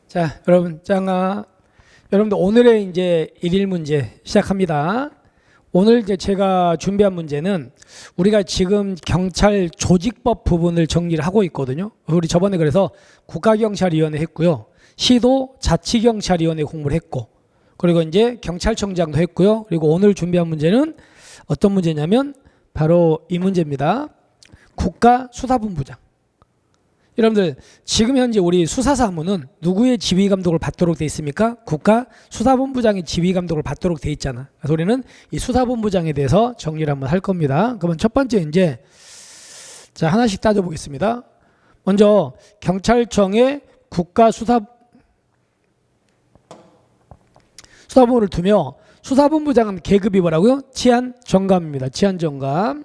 자, 여러분, 여러분들 오늘의 이제 일일 문제 시작합니다. 오늘 이제 제가 준비한 문제는 우리가 지금 경찰 조직법 부분을 정리를 하고 있거든요. 우리 저번에 그래서 국가경찰위원회 했고요. 시도 자치경찰위원회 공부를 했고, 그리고 이제 경찰청장도 했고요. 그리고 오늘 준비한 문제는 어떤 문제냐면 바로 이 문제입니다. 국가수사본부장. 여러분들 지금 현재 우리 수사사무는 누구의 지휘감독을 받도록 돼 있습니까? 국가수사본부장의 지휘감독을 받도록 돼 있잖아. 그래서 우리는 이 수사본부장에 대해서 정리를 한번 할 겁니다. 그러면 첫 번째 이제 자 하나씩 따져보겠습니다. 먼저 경찰청의 수사본부를 두며 수사본부장은 계급이 뭐라고요? 치안정감입니다. 치안정감.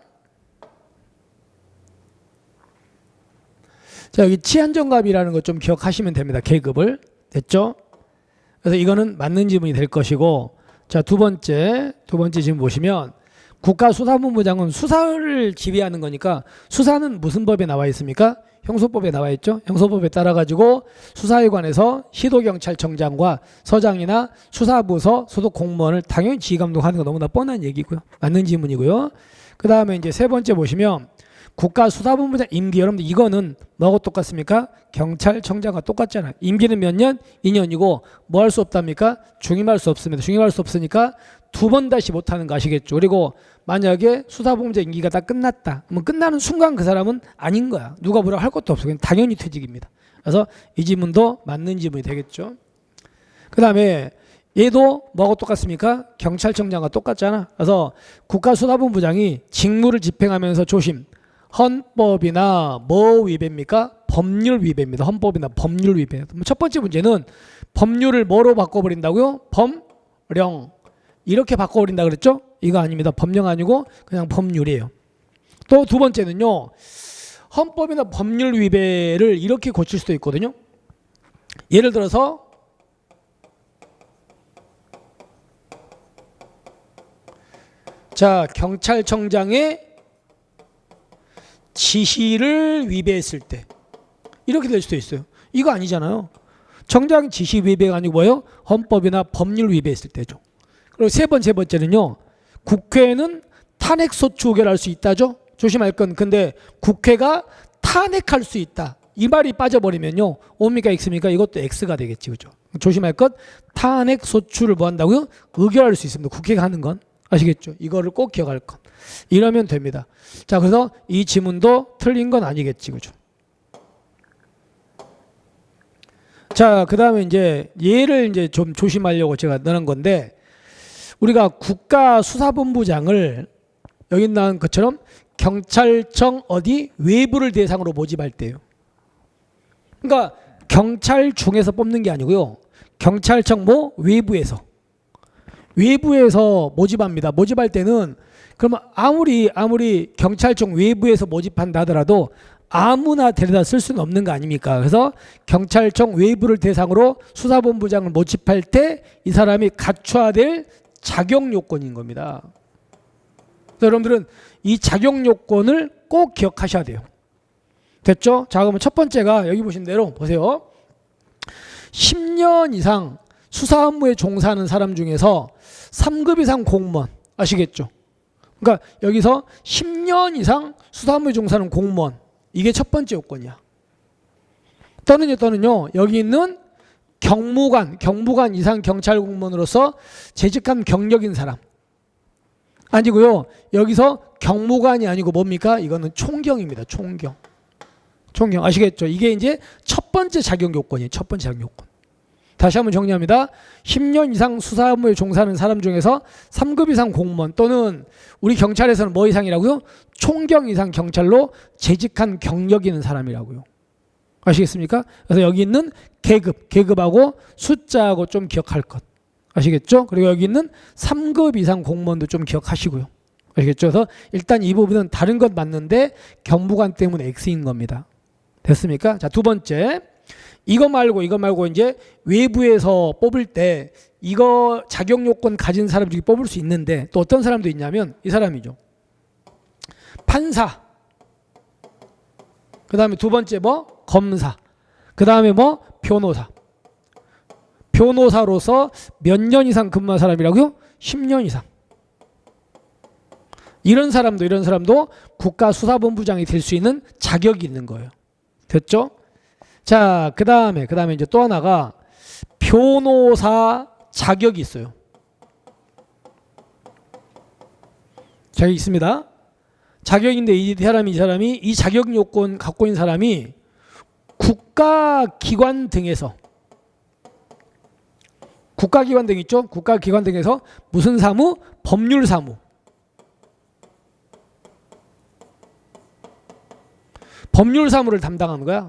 자, 여기 치안정감이라는 거 좀 기억하시면 됩니다. 계급을. 됐죠? 그래서 이거는 맞는 지문이 될 것이고, 자, 두 번째 지금 보시면 국가수사본부장은 수사를 지휘하는 거니까 수사는 무슨 법에 나와 있습니까? 형소법에 나와 있죠. 형소법에 따라 가지고 수사에 관해서 시도경찰청장과 서장이나 수사부서 소속 공무원을 당연히 지휘감독하는 거 너무나 뻔한 얘기고요. 맞는 지문이고요. 그 다음에 이제 세 번째 보시면 국가수사본부장 임기, 여러분들 이거는 뭐하고 똑같습니까? 경찰청장과 똑같잖아요. 임기는 몇 년? 2년이고 뭐 할 수 없답니까? 중임할 수 없습니다. 중임할 수 없으니까 두 번 다시 못하는 거 아시겠죠? 그리고 만약에 수사본부장 임기가 다 끝났다. 그러면 끝나는 순간 그 사람은 아닌 거야. 누가 뭐라고 할 것도 없어요. 그냥 당연히 퇴직입니다. 그래서 이 지문도 맞는 지문이 되겠죠. 그 다음에 얘도 뭐하고 똑같습니까? 경찰청장과 똑같잖아. 그래서 국가수사본부장이 직무를 집행하면서 조심. 헌법이나 뭐 위배입니까? 법률 위배입니다. 헌법이나 법률 위배. 첫 번째 문제는 법률을 뭐로 바꿔버린다고요? 법령. 이렇게 바꿔버린다 그랬죠? 이거 아닙니다. 법령 아니고 그냥 법률이에요. 또 두 번째는요. 헌법이나 법률 위배를 이렇게 고칠 수도 있거든요. 예를 들어서 자, 경찰청장의 지시를 위배했을 때 이렇게 될 수도 있어요. 이거 아니잖아요. 청장 지시 위배가 아니고 뭐예요? 헌법이나 법률 위배했을 때죠. 그리고 세 번째는요. 국회는 탄핵소추 의결할 수 있다죠. 조심할 건 근데 국회가 탄핵할 수 있다. 이 말이 빠져버리면요. O입니까 X입니까? 이것도 X가 되겠지. 그죠? 조심할 것 탄핵소추를 뭐 한다고요? 의결할 수 있습니다. 국회가 하는 건. 아시겠죠? 이거를 꼭 기억할 것. 이러면 됩니다. 자, 그래서 이 지문도 틀린 건 아니겠지. 그죠? 자, 그 다음에 이제 얘를 이제 좀 조심하려고 제가 넣은 건데, 우리가 국가수사본부장을 여기 나온 것처럼 경찰청 어디 외부를 대상으로 모집할 때요. 그러니까 경찰 중에서 뽑는 게 아니고요. 경찰청 뭐 외부에서 모집합니다. 모집할 때는 그러면 아무리 경찰청 외부에서 모집한다 하더라도 아무나 데려다 쓸 수는 없는 거 아닙니까? 그래서 경찰청 외부를 대상으로 수사본부장을 모집할 때 이 사람이 갖춰야 될 자격 요건인 겁니다. 여러분들은 이 자격 요건을 꼭 기억하셔야 돼요. 됐죠? 자, 그러면 첫 번째가 여기 보신 대로 보세요. 10년 이상 수사 업무에 종사하는 사람 중에서 3급 이상 공무원 아시겠죠? 그러니까 여기서 10년 이상 수사 업무에 종사하는 공무원 이게 첫 번째 요건이야. 또는요 여기 있는 경무관 이상 경찰 공무원으로서 재직한 경력인 사람 아니고요. 여기서 경무관이 아니고 뭡니까? 이거는 총경입니다. 총경 아시겠죠? 이게 이제 첫 번째 자격 요건이에요. 첫 번째 자격 요건. 다시 한번 정리합니다. 10년 이상 수사 업무에 종사하는 사람 중에서 3급 이상 공무원 또는 우리 경찰에서는 뭐 이상이라고요? 총경 이상 경찰로 재직한 경력 있는 사람이라고요. 아시겠습니까? 그래서 여기 있는 계급하고 숫자하고 좀 기억할 것. 아시겠죠? 그리고 여기 있는 3급 이상 공무원도 좀 기억하시고요. 아시겠죠? 그래서 일단 이 부분은 다른 것 맞는데 경무관 때문에 X인 겁니다. 됐습니까? 자, 두 번째. 이거 말고 이제 외부에서 뽑을 때 이거 자격 요건 가진 사람 중에 뽑을 수 있는데 또 어떤 사람도 있냐면 이 사람이죠. 판사. 그 다음에 두 번째 뭐? 검사. 그 다음에 뭐? 변호사. 변호사로서 몇 년 이상 근무한 사람이라고요? 10년 이상. 이런 사람도 국가수사본부장이 될 수 있는 자격이 있는 거예요. 됐죠? 자, 그 다음에 이제 또 하나가 변호사 자격이 있어요. 자격이 있습니다. 자격인데 이 사람이 이 자격 요건 갖고 있는 사람이 국가기관 등에서 국가기관 등 있죠? 국가기관 등에서 무슨 사무? 법률 사무. 법률 사무를 담당하는 거야.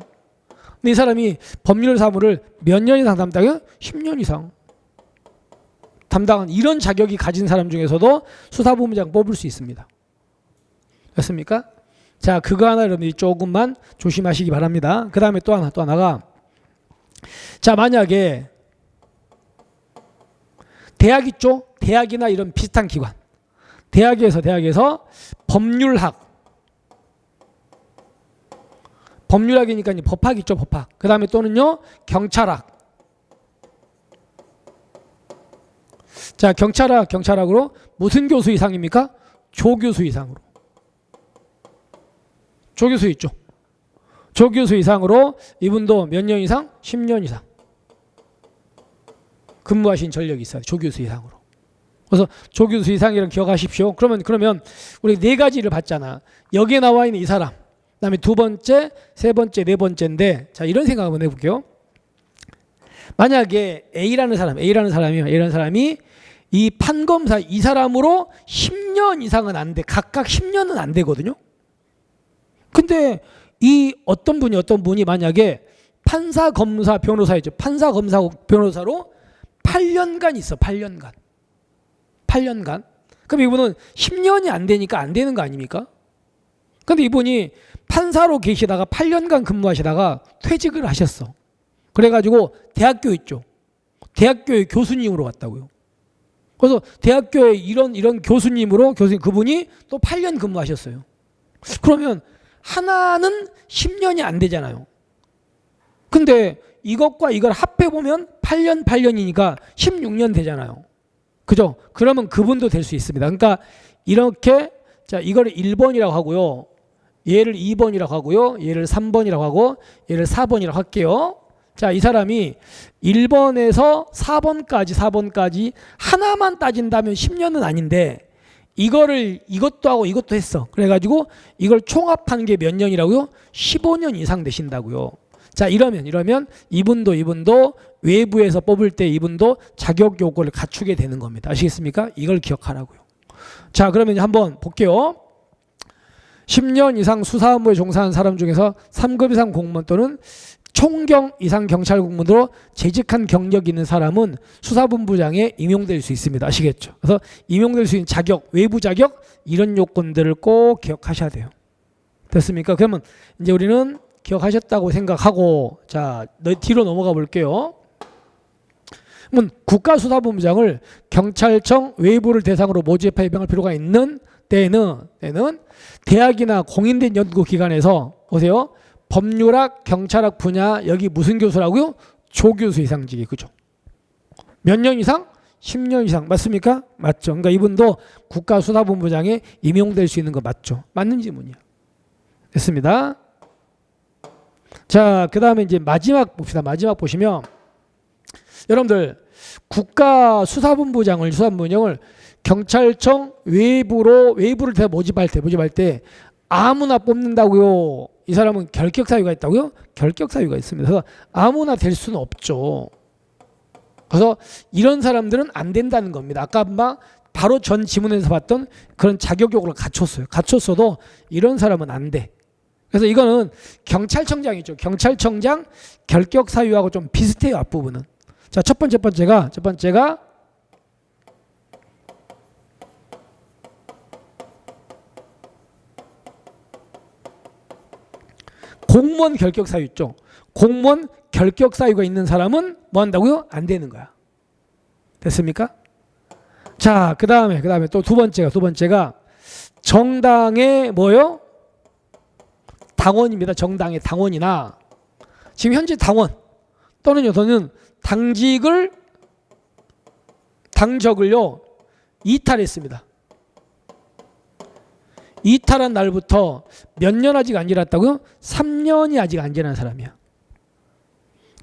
근데 이 사람이 법률 사무를 몇 년 이상 담당해요? 10년 이상 담당한 이런 자격이 가진 사람 중에서도 수사본부장 뽑을 수 있습니다. 됐습니까? 자, 그거 하나 여러분들이 조금만 조심하시기 바랍니다. 그 다음에 또 하나가 자, 만약에 대학 있죠? 대학이나 이런 비슷한 기관. 대학에서 법률학이니까 이제 법학 있죠, 법학. 그 다음에 또는요, 경찰학. 자, 경찰학으로 무슨 교수 이상입니까? 조교수 이상으로. 조교수 있죠. 조교수 이상으로 이분도 몇 년 이상? 10년 이상. 근무하신 전력이 있어요. 조교수 이상으로. 그래서 조교수 이상이라는 기억하십시오. 그러면 우리 네 가지를 봤잖아. 여기에 나와 있는 이 사람. 그다음에 두 번째, 세 번째, 네 번째인데 자, 이런 생각 한번 해볼게요. 만약에 A라는 사람이 이 판검사 이 사람으로 10년 이상은 안 돼. 각각 10년은 안 되거든요. 근데 이 어떤 분이 만약에 판사, 검사, 변호사이죠. 판사, 검사, 변호사로 8년간 있어. 8년간. 그럼 이분은 10년이 안 되니까 안 되는 거 아닙니까? 근데 이분이 판사로 계시다가 8년간 근무하시다가 퇴직을 하셨어. 그래가지고 대학교 있죠. 대학교의 교수님으로 갔다고요. 그래서 대학교에 이런 교수님으로 그분이 또 8년 근무하셨어요. 그러면 하나는 10년이 안 되잖아요. 근데 이것과 이걸 합해보면 8년이니까 16년 되잖아요. 그죠? 그러면 그분도 될 수 있습니다. 그러니까 이렇게 자, 이걸 1번이라고 하고요. 얘를 2번이라고 하고요. 얘를 3번이라고 하고 얘를 4번이라고 할게요. 자, 이 사람이 1번에서 4번까지 하나만 따진다면 10년은 아닌데 이것도 하고 이것도 했어. 그래가지고 이걸 총합하는 게 몇 년이라고요? 15년 이상 되신다고요. 자, 이러면 이분도 외부에서 뽑을 때 이분도 자격 요건을 갖추게 되는 겁니다. 아시겠습니까? 이걸 기억하라고요. 자, 그러면 한번 볼게요. 10년 이상 수사 업무에 종사한 사람 중에서 3급 이상 공무원 또는 총경 이상 경찰 공무원으로 재직한 경력이 있는 사람은 수사본부장에 임용될 수 있습니다. 아시겠죠? 그래서 임용될 수 있는 자격, 외부 자격 이런 요건들을 꼭 기억하셔야 돼요. 됐습니까? 그러면 이제 우리는 기억하셨다고 생각하고 자, 뒤로 넘어가 볼게요. 그러면 국가수사본부장을 경찰청 외부를 대상으로 모집해 임명할 필요가 있는 때는 대학이나 공인된 연구기관에서 보세요. 법률학, 경찰학 분야 여기 무슨 교수라고요? 조교수 이상직이 그죠? 몇 년 이상? 10년 이상 맞습니까? 맞죠. 그러니까 이분도 국가수사본부장에 임용될 수 있는 거 맞죠? 맞는 질문이야. 됐습니다. 자, 그 다음에 이제 마지막 봅시다. 마지막 보시면 여러분들 국가수사본부장을 경찰청 외부를 모집할 때 아무나 뽑는다고요? 이 사람은 결격 사유가 있다고요? 결격 사유가 있습니다. 그래서 아무나 될 수는 없죠. 그래서 이런 사람들은 안 된다는 겁니다. 아까 바로 전 지문에서 봤던 그런 자격 요구를 갖췄어도 이런 사람은 안 돼. 그래서 이거는 경찰청장이죠. 경찰청장 결격 사유하고 좀 비슷해요. 앞부분은. 자, 첫 번째가 공무원 결격 사유 있죠. 공무원 결격 사유가 있는 사람은 뭐 한다고요? 안 되는 거야. 됐습니까? 자, 그 다음에 또 두 번째가 정당의 뭐요? 당원입니다. 정당의 당원이나 지금 현재 당원 또는 당직을 당적을요 이탈했습니다. 이탈한 날부터 몇 년 아직 안 지났다고요? 3년이 아직 안 지난 사람이야.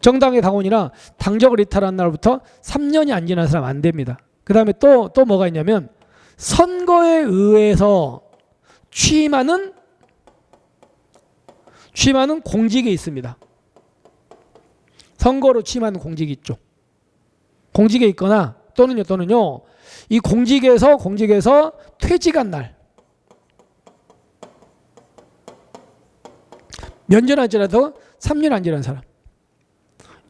정당의 당원이나 당적을 이탈한 날부터 3년이 안 지난 사람 안 됩니다. 그 다음에 또 뭐가 있냐면 선거에 의해서 취임하는 공직이 있습니다. 선거로 취임하는 공직이 있죠. 공직에 있거나 또는요 이 공직에서 퇴직한 날 몇 년 안 지나도 3년 안 지난 사람,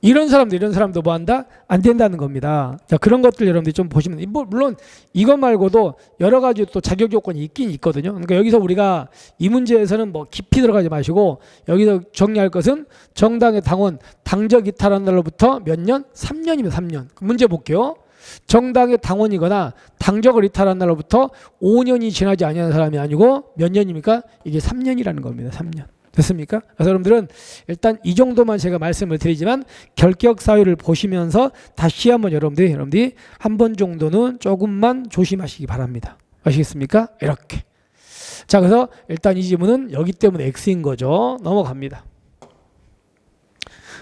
이런 사람도 뭐 한다? 안 된다는 겁니다. 자, 그런 것들 여러분들이 좀 보시면, 물론 이것 말고도 여러 가지 또 자격 조건이 있긴 있거든요. 그러니까 여기서 우리가 이 문제에서는 뭐 깊이 들어가지 마시고 여기서 정리할 것은 정당의 당원 당적 이탈한 날로부터 몇 년? 3년이면 3년. 문제 볼게요. 정당의 당원이거나 당적을 이탈한 날로부터 5년이 지나지 아니하는 사람이 아니고 몇 년입니까? 이게 3년이라는 겁니다. 3년. 됐습니까? 그래서 여러분들은 일단 이 정도만 제가 말씀을 드리지만 결격 사유를 보시면서 다시 한번 여러분들이 한 번 정도는 조금만 조심하시기 바랍니다. 아시겠습니까? 이렇게. 자, 그래서 일단 이 지문은 여기 때문에 X인 거죠. 넘어갑니다.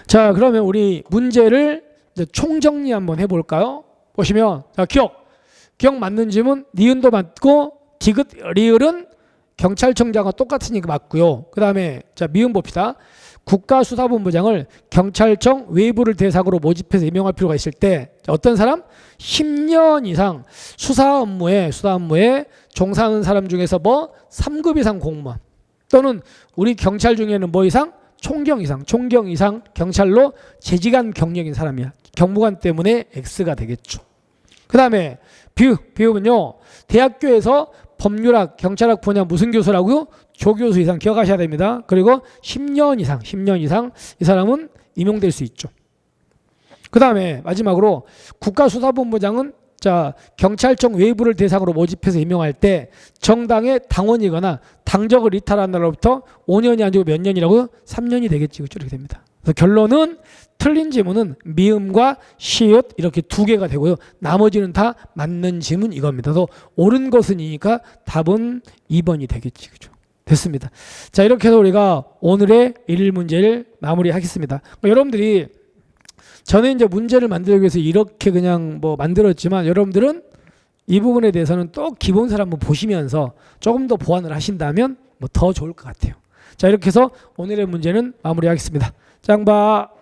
자, 그러면 우리 문제를 이제 총정리 한번 해볼까요? 보시면, 자, 기억 맞는 지문, 니은도 맞고 디귿 리을은 경찰청장과 똑같으니까 맞고요. 그 다음에 자, 미음 봅시다. 국가수사본부장을 경찰청 외부를 대상으로 모집해서 임명할 필요가 있을 때 어떤 사람? 10년 이상 수사 업무에 종사하는 사람 중에서 뭐 3급 이상 공무원 또는 우리 경찰 중에는 뭐 이상? 총경 이상 경찰로 재직한 경력인 사람이야. 경무관 때문에 X가 되겠죠. 그 다음에 비읍은요. 대학교에서 법률학, 경찰학 분야 무슨 교수라고요? 조교수 이상 기억하셔야 됩니다. 그리고 10년 이상 이 사람은 임용될 수 있죠. 그 다음에 마지막으로 국가수사본부장은 자, 경찰청 외부를 대상으로 모집해서 임명할 때 정당의 당원이거나 당적을 이탈한 날로부터 5년이 아니고 몇 년이라고요? 3년이 되겠지. 이렇게 됩니다. 그래서 결론은 틀린 지문은 미음과 시읒 이렇게 두 개가 되고요. 나머지는 다 맞는 지문 이겁니다. 그래서 옳은 것은이니까 답은 2번이 되겠지. 그죠? 됐습니다. 자, 이렇게 해서 우리가 오늘의 1일 문제를 마무리하겠습니다. 여러분들이 저는 이제 문제를 만들기 위해서 이렇게 그냥 뭐 만들었지만 여러분들은 이 부분에 대해서는 또 기본서를 한번 보시면서 조금 더 보완을 하신다면 뭐 더 좋을 것 같아요. 자, 이렇게 해서 오늘의 문제는 마무리하겠습니다. 짱바.